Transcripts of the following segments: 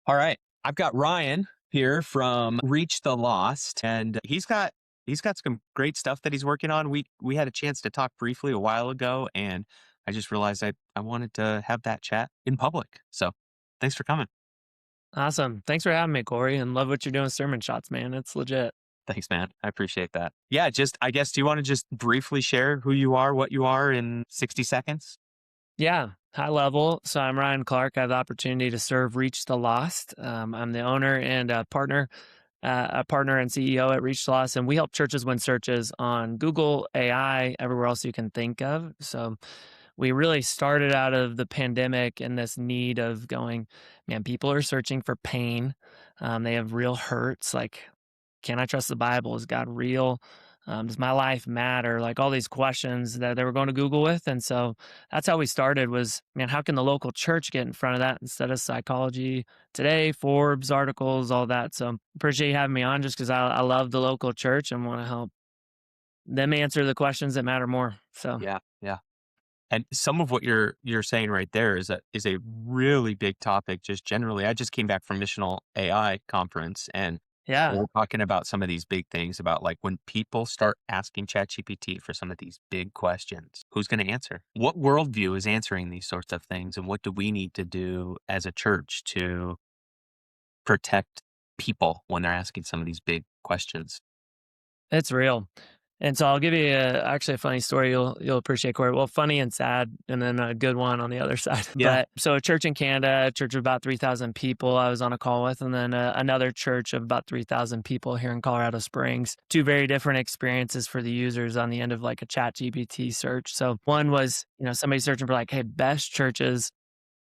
All right. I've got Ryan here from Reach the Lost, and he's got some great stuff that he's working on. We had a chance to talk briefly a while ago, and I just realized I wanted to have that chat in public. So thanks for coming. Awesome. Thanks for having me, Corey, and love what you're doing with sermon shots, man. It's legit. Thanks, man. I appreciate that. Yeah, just I guess do you want to just briefly share who you are, what you are in 60 seconds? Yeah, high level. So I'm Ryan Clark. I have the opportunity to serve Reach the Lost. I'm the owner and a partner and CEO at Reach the Lost, and we help churches win searches on Google, AI, everywhere else you can think of. So we really started out of the pandemic and this need of going, man, people are searching for pain. They have real hurts. Like, can I trust the Bible? Is God real? Does my life matter? Like all these questions that they were going to Google with. And so that's how we started was, man, how can the local church get in front of that instead of Psychology Today, Forbes articles, all that. So appreciate you having me on just because I love the local church and want to help them answer the questions that matter more. So Yeah, yeah. And some of what you're saying right there is a really big topic just generally. I just came back from Missional AI conference and yeah, we're talking about some of these big things about like when people start asking ChatGPT for some of these big questions, who's going to answer? What worldview is answering these sorts of things? And what do we need to do as a church to protect people when they're asking some of these big questions? it's real. And so I'll give you actually a funny story you'll appreciate, Corey. Well, funny and sad, and then a good one on the other side. Yeah. But so a church in Canada, a church of about 3,000 people, I was on a call with, and then another church of about 3,000 people here in Colorado Springs. Two very different experiences for the users on the end of like a Chat GPT search. So one was, somebody searching for like, hey, best churches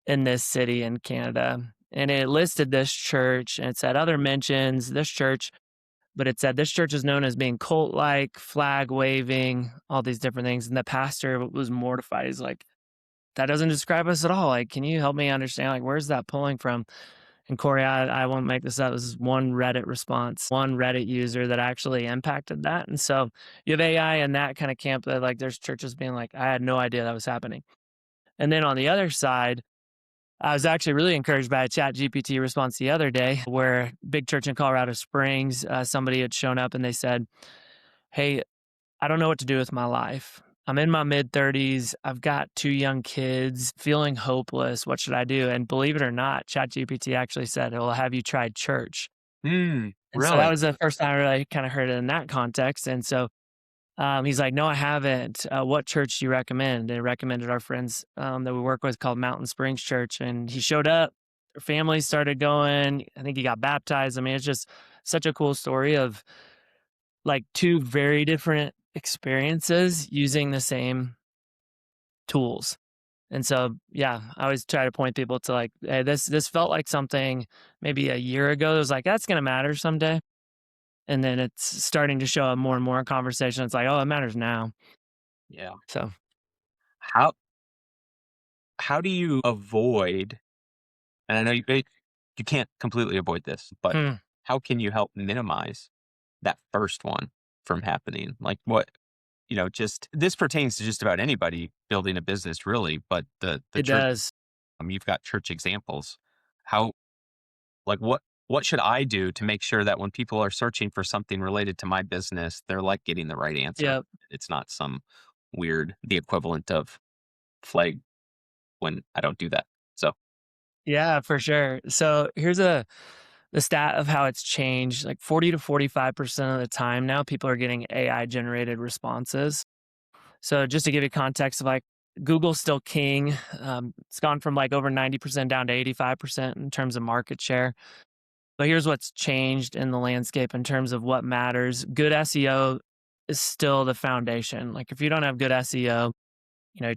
in this city in Canada, and it listed this church and it said other mentions this church, but it said this church is known as being cult like, flag waving, all these different things. And the pastor was mortified. He's like, that doesn't describe us at all. Like, can you help me understand? Like, where's that pulling from? And Corey, I won't make this up. This is one Reddit response, one Reddit user that actually impacted that. And so you have AI in that kind of camp that like there's churches being like, I had no idea that was happening. And then on the other side, I was actually really encouraged by a Chat GPT response the other day where big church in Colorado Springs, somebody had shown up and they said, hey, I don't know what to do with my life. I'm in my mid 30s. I've got two young kids, feeling hopeless. What should I do? And believe it or not, ChatGPT actually said, well, have you tried church? And so that Really? was the first time I really kind of heard it in that context. And so he's like, no, I haven't. What church do you recommend? They recommended our friends that we work with called Mountain Springs Church. And he showed up. Their family started going. I think he got baptized. I mean, it's just such a cool story of like two very different experiences using the same tools. And so, yeah, I always try to point people to like, hey, this felt like something maybe a year ago. It was like, that's gonna matter someday. And then it's starting to show up more and more in conversation. It's like, oh, it matters now. Yeah. So How how do you avoid, and I know you can't completely avoid this, but hmm, how can you help minimize that first one from happening? Like what, just this pertains to just about anybody building a business really, but the it church, does. you've got church examples. How, like what should I do to make sure that when people are searching for something related to my business, they're like getting the right answer? Yep. It's not some weird the equivalent of flag when I don't do that. So, Yeah, for sure. So here's the stat of how it's changed. Like 40 to 45% of the time now, people are getting AI generated responses. So just to give you context of like Google's still king. It's gone from like over 90% down to 85% in terms of market share. But here's what's changed in the landscape in terms of what matters. Good SEO is still the foundation. Like if you don't have good SEO,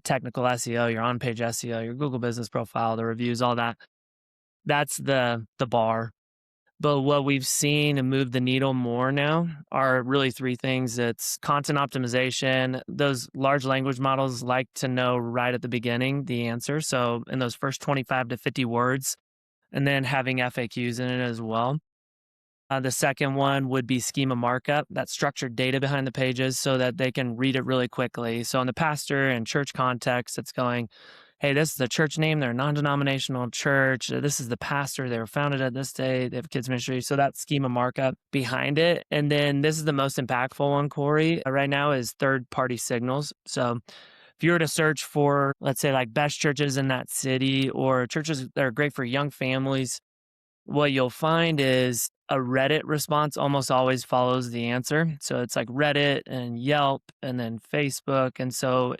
technical SEO, your on-page SEO, your Google business profile, the reviews, all that, that's the bar. But what we've seen and move the needle more now are really three things. It's content optimization. Those large language models like to know right at the beginning the answer. So in those first 25 to 50 words, and then having FAQs in it as well. The second one would be schema markup, that structured data behind the pages so that they can read it really quickly. So in the pastor and church context, it's going, hey, this is the church name. They're a non-denominational church. This is the pastor. They were founded at this day. They have kids ministry. So that schema markup behind it. And then this is the most impactful one, Corey, right now is third-party signals. So if you were to search for, let's say, like best churches in that city or churches that are great for young families, what you'll find is a Reddit response almost always follows the answer. So it's like Reddit and Yelp and then Facebook. And so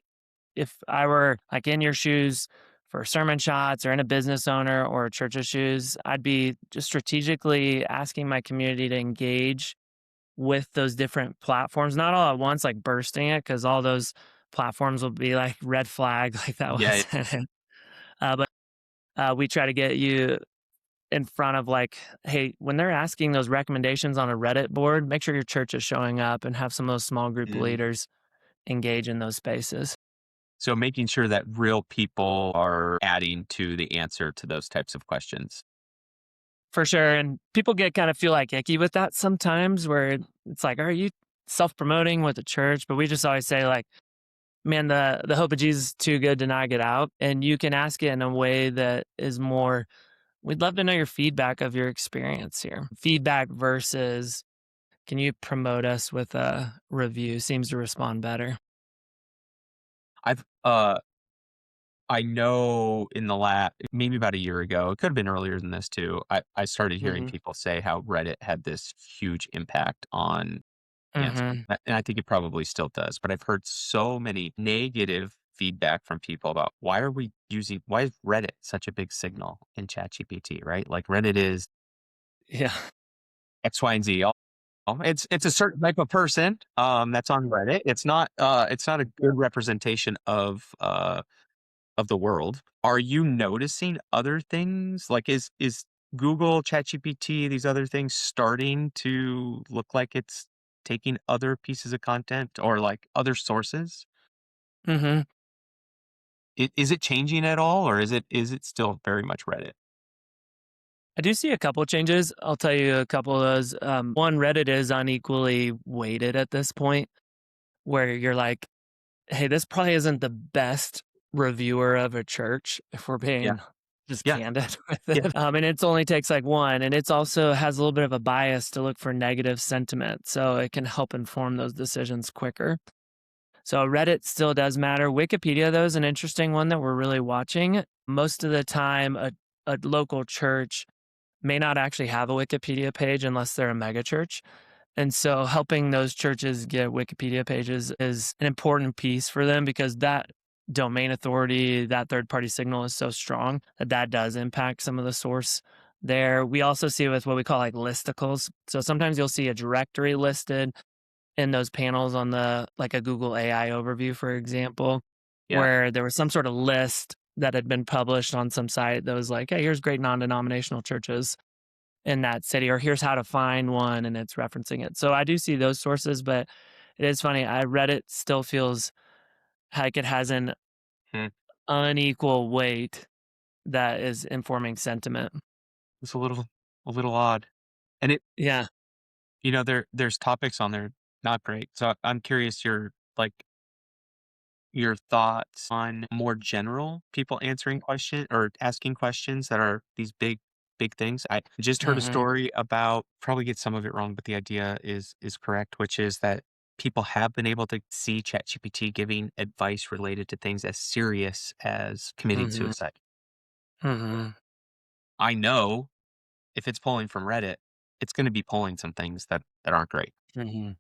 if I were like in your shoes for sermon shots or in a business owner or a church's shoes, I'd be just strategically asking my community to engage with those different platforms, not all at once, like bursting it, because all those platforms will be like red flag, like that Yeah. was. But we try to get you in front of like, hey, when they're asking those recommendations on a Reddit board, make sure your church is showing up and have some of those small group Mm. leaders engage in those spaces. So making sure that real people are adding to the answer to those types of questions. For sure. And people get kind of feel like icky with that sometimes where it's like, are you self-promoting with the church? But we just always say like, man, the hope of Jesus is too good to not get out. And you can ask it in a way that is more, we'd love to know your feedback of your experience here. Feedback versus, can you promote us with a review seems to respond better. I've I know in the maybe about a year ago, it could have been earlier than this too. I started hearing Hmm. people say how Reddit had this huge impact on answer. Hmm. And I think it probably still does, but I've heard so many negative feedback from people about why is Reddit such a big signal in ChatGPT, right? Like Reddit is Yeah. X, Y, and Z. It's a certain type of person that's on Reddit. It's not a good representation of the world. Are you noticing other things? Like, is Google, ChatGPT, these other things starting to look like it's taking other pieces of content or like other sources? Hmm. Is it changing at all, or is it still very much Reddit? I do see a couple changes. I'll tell you a couple of those. One, Reddit is unequally weighted at this point, where you're like, hey, this probably isn't the best reviewer of a church, if we're Yeah, being just yeah, candid with yeah, it. And it's only takes like one, and it's also has a little bit of a bias to look for negative sentiment. So it can help inform those decisions quicker. So Reddit still does matter. Wikipedia, though, is an interesting one that we're really watching. Most of the time, a local church may not actually have a Wikipedia page unless they're a mega church. And so helping those churches get Wikipedia pages is an important piece for them because that domain authority, that third party signal is so strong that that does impact some of the source there. We also see it with what we call like listicles. So sometimes you'll see a directory listed in those panels on the like a Google AI overview, for example, yeah. where there was some sort of list that had been published on some site that was like, hey, here's great non-denominational churches in that city, or here's how to find one, and it's referencing it. So I do see those sources, but it is funny. I Reddit still feels like it has an Hmm. unequal weight that is informing sentiment. It's a little odd. And Yeah. there's topics on there not great. So I'm curious your thoughts on more general people answering question or asking questions that are these big things. I just heard a Hmm. story about, probably get some of it wrong, but the idea is correct, which is that people have been able to see ChatGPT giving advice related to things as serious as committing Hmm. suicide. Hmm. I know if it's pulling from Reddit, it's going to be pulling some things that aren't great. Hmm.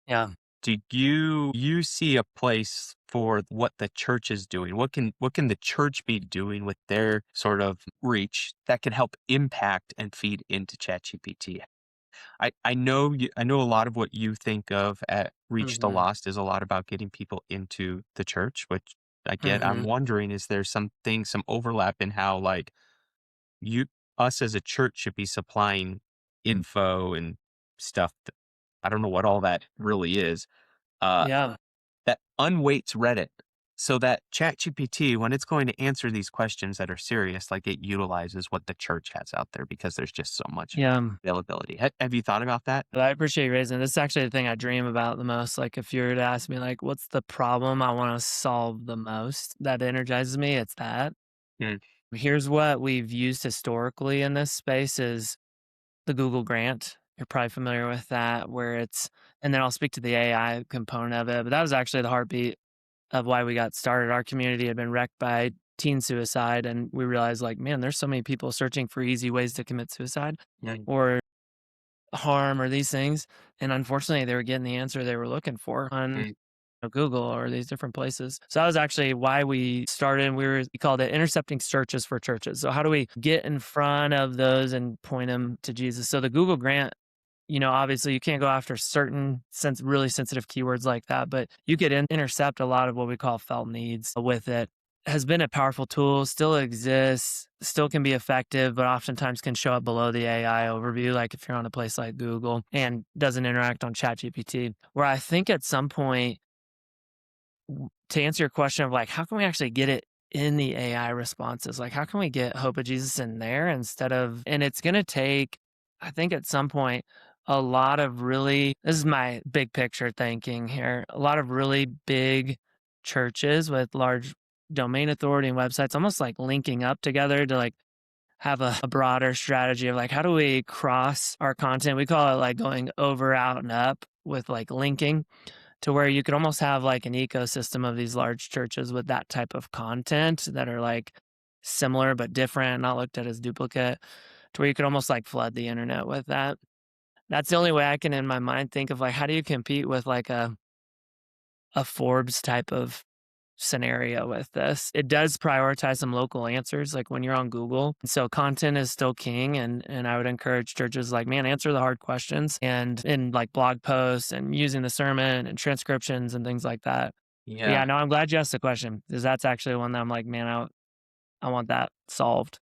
Yeah. Do you see a place for what the church is doing? What can the church be doing with their sort of reach that can help impact and feed into ChatGPT? I know a lot of what you think of at Reach the Hmm. Lost is a lot about getting people into the church, which I get. I'm Hmm. wondering, is there some overlap in how like you us as a church should be supplying info and stuff that I don't know what all that really is, uh, Yeah. that unweights Reddit. So that ChatGPT, when it's going to answer these questions that are serious, like it utilizes what the church has out there because there's just so much Yeah. availability. Have you thought about that? But I appreciate you raising this. Is actually the thing I dream about the most. Like, if you were to ask me, like, what's the problem I want to solve the most that energizes me? It's that. Mm, Here's what we've used historically in this space is the Google grant. You're probably familiar with that, where it's, and then I'll speak to the AI component of it. But that was actually the heartbeat of why we got started. Our community had been wrecked by teen suicide, and we realized, like, man, there's so many people searching for easy ways to commit suicide mm, or harm or these things. And unfortunately, they were getting the answer they were looking for on mm. Google or these different places. So that was actually why we started. We called it intercepting searches for churches. So how do we get in front of those and point them to Jesus? So the Google grant, obviously you can't go after certain really sensitive keywords like that, but you could intercept a lot of what we call felt needs with it. Has been a powerful tool, still exists, still can be effective, but oftentimes can show up below the AI overview, like if you're on a place like Google and doesn't interact on ChatGPT. Where I think at some point, to answer your question of like, how can we actually get it in the AI responses? Like, how can we get Hope of Jesus in there instead of, and it's going to take, I think at some point, a lot of really, this is my big picture thinking here, a lot of really big churches with large domain authority and websites, almost like linking up together to like have a broader strategy of like, how do we cross our content? We call it like going over, out, and up with like linking to where you could almost have like an ecosystem of these large churches with that type of content that are like similar but different, not looked at as duplicate, to where you could almost like flood the internet with that. That's the only way I can in my mind think of like how do you compete with like a Forbes type of scenario with this. It does prioritize some local answers like when you're on Google. So content is still king and I would encourage churches like, man, answer the hard questions and in like blog posts and using the sermon and transcriptions and things like that. But yeah, Yeah. no, I'm glad you asked the question because that's actually one that I'm like, man, I want that solved.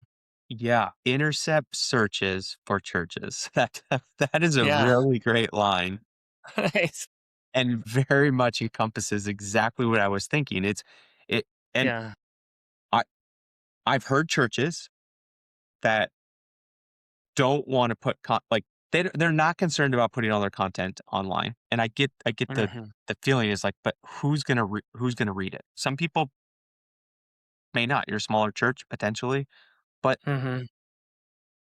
Yeah. Intercept searches for churches. That is a Yeah. really great line Nice. and very much encompasses exactly what I was thinking. It and Yeah. I I've heard churches that don't wanna put like, they're not concerned about putting all their content online, and I get Hmm. the feeling is like, but who's gonna read it? Some people may not. You're a smaller church, potentially, but Hmm.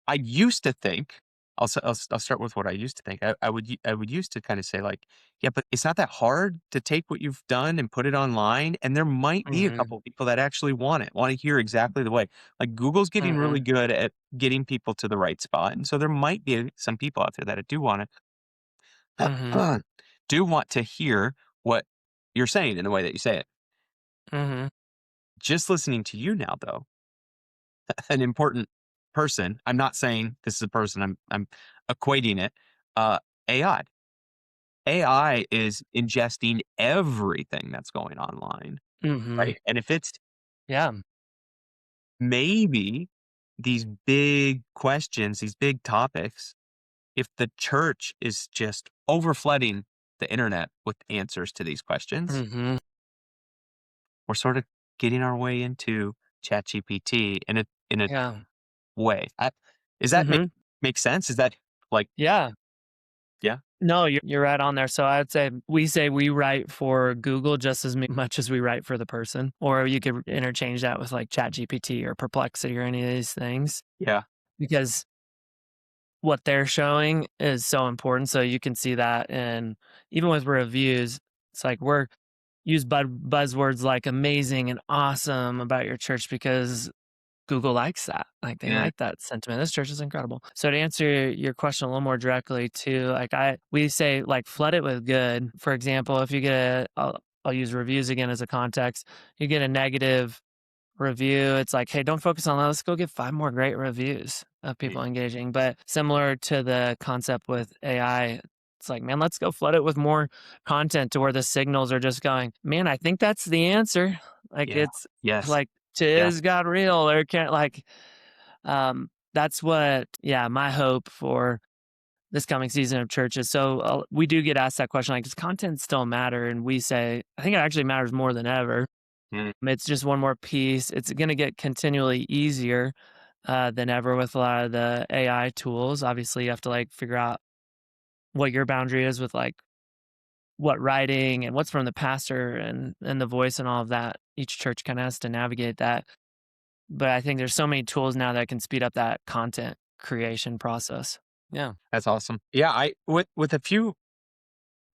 I used to think I'll start with what I used to think. I would used to kinda say, like, "Yeah, but it's not that hard to take what you've done and put it online, and there might be a Hmm. couple people that actually want it, wanna hear exactly the way." Like, Google's getting really Hmm. good at getting people to the right spot, and so there might be some people out there that do wanna Hmm. do want to hear what you're saying in the way that you say it. Hmm. Just listening to you now, though, an important person, I'm not saying this is a person, I'm equating it, AI. AI is ingesting everything that's going online, Hmm. right? And if it's Yeah. maybe these big questions, these big topics, if the church is just overflooding the internet with answers to these questions, Hmm. we're sort of getting our way into ChatGPT in a Yeah. way. Is that Hmm. make sense? Is that like Yeah. yeah? No, you're right on there. So I'd say we write for Google just as much as we write for the person, or you could interchange that with like ChatGPT or Perplexity or any of these things Yeah. because what they're showing is so important. So you can see that, and even with reviews, it's like we're use buzzwords like amazing and awesome about your church because Google likes that. Like they Mm, like that sentiment. This church is incredible. So to answer your question a little more directly too, like we say like flood it with good. For example, if you get I'll use reviews again as a context. You get a negative review. It's like, hey, don't focus on that. Let's go get 5 more great reviews of mm, people engaging. But similar to the concept with AI, it's like, man, let's go flood it with more content to where the signals are just going, man, I think that's the answer. Like yeah. it's Yes. like Yeah. is God real or can't like that's what yeah, my hope for this coming season of churches. So we do get asked that question like, does content still matter? And we say, I think it actually matters more than ever. Mm, It's just one more piece. It's going to get continually easier than ever with a lot of the AI tools. Obviously, you have to like figure out what your boundary is with like what writing and what's from the pastor and the voice and all of that. Each church kind of has to navigate that. But I think there's so many tools now that can speed up that content creation process. Yeah. that's awesome. Yeah, I with a few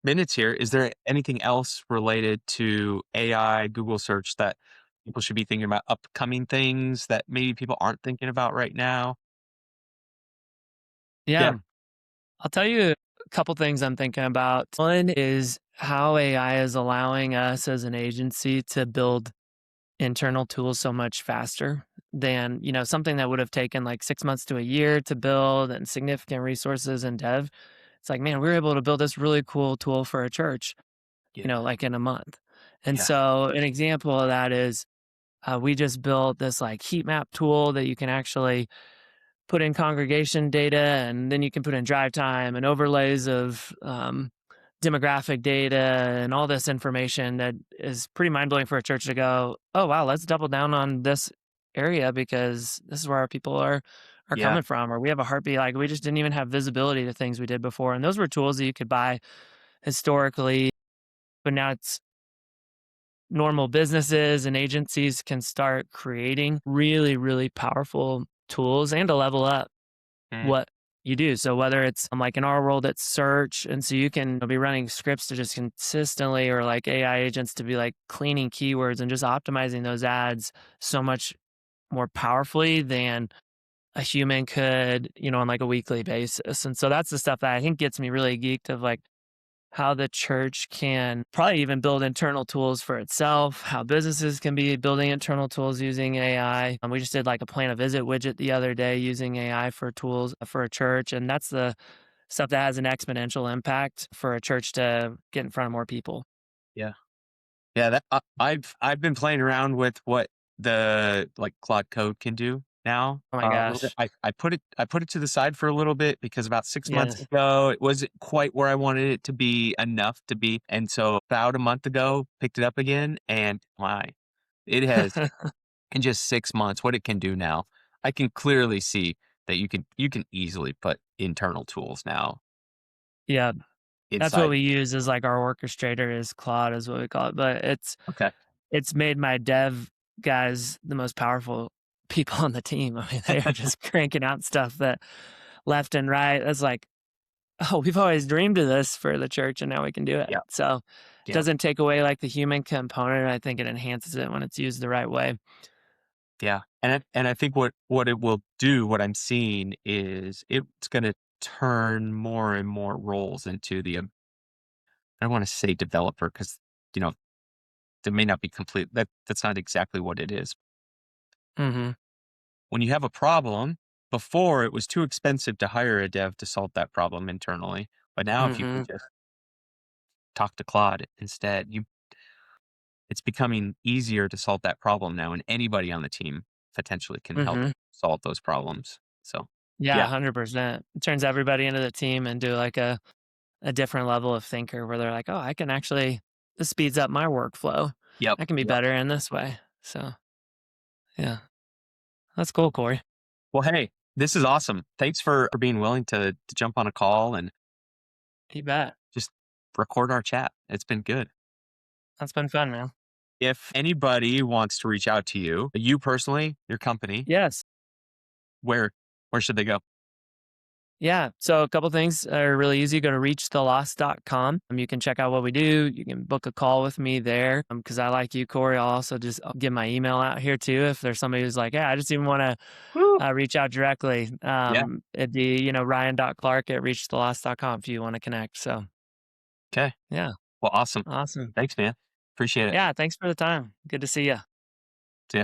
minutes here, is there anything else related to AI, Google search that people should be thinking about, upcoming things that maybe people aren't thinking about right now? Yeah. Yeah. I'll tell you a couple things I'm thinking about. One is how AI is allowing us as an agency to build internal tools so much faster than, something that would have taken like 6 months to a year to build and significant resources and dev. It's like, man, we were able to build this really cool tool for a church, Yeah. like in a month. And Yeah. so an example of that is we just built this like heat map tool that you can actually put in congregation data, and then you can put in drive time and overlays of demographic data and all this information that is pretty mind blowing for a church to go, oh wow, let's double down on this area because this is where our people are Yeah. coming from, or we have a heartbeat. Like we just didn't even have visibility to things we did before, and those were tools that you could buy historically, but now it's normal businesses and agencies can start creating really, really powerful tools and to level up Mm, what you do. So whether it's like in our world, it's search. And so you can be running scripts to just consistently, or like AI agents to be like cleaning keywords and just optimizing those ads so much more powerfully than a human could, on like a weekly basis. And so that's the stuff that I think gets me really geeked of like how the church can probably even build internal tools for itself, how businesses can be building internal tools using AI. We just did like a plan a visit widget the other day using AI for tools for a church. And that's the stuff that has an exponential impact for a church to get in front of more people. yeah. Yeah, that I've been playing around with what the, like, Claude Code can do now, Oh my a little bit. gosh. I put it to the side for a little bit because about 6 months Yes. ago, it wasn't quite where I wanted it to be enough to be, and so about a month ago, picked it up again, and my it has in just 6 months, what it can do now, I can clearly see that you can easily put internal tools now Yeah. That's what inside. we use as like our orchestrator is Claude is what we call it. But Okay. it's made my dev guys the most powerful people on the team. I mean, they are just cranking out stuff that left and right. It's like, oh, we've always dreamed of this for the church and now we can do it. Yeah. So it Yeah. doesn't take away like the human component. I think it enhances it when it's used the right way. Yeah, and I think what it will do, what I'm seeing is it's gonna turn more and more roles into I don't wanna say developer because you know, they may not be complete that's not exactly what it is. Hmm. When you have a problem, before it was too expensive to hire a dev to solve that problem internally, but now if you can Hmm. just talk to Claude instead, it's becoming easier to solve that problem now, and anybody on the team potentially can help Hmm. solve those problems. So, Yeah, yeah. 100%. It turns everybody into the team and do like a different level of thinker where they're like, oh, I can actually, this speeds up my workflow. Yep, I can be yep. better in this way. So, yeah, that's cool, Corey. Well, hey, this is awesome. Thanks for being willing to jump on a call and You bet. just record our chat. It's been good. That's been fun, man. If anybody wants to reach out to you, you personally, your company, Yes. where where should they go? Yeah. So a couple things are really easy. Go to reachthelost.com. You can check out what we do. You can book a call with me there. Because I like you, Corey. I'll give my email out here too. If there's somebody who's like, yeah, I just even want to Woo. reach out directly. Yeah. It'd be, Ryan.Clark at reachthelost.com if you want to connect. So Okay. yeah, Well, awesome. awesome. Thanks, man. Appreciate it. Yeah. Thanks for the time. Good to see you. See ya.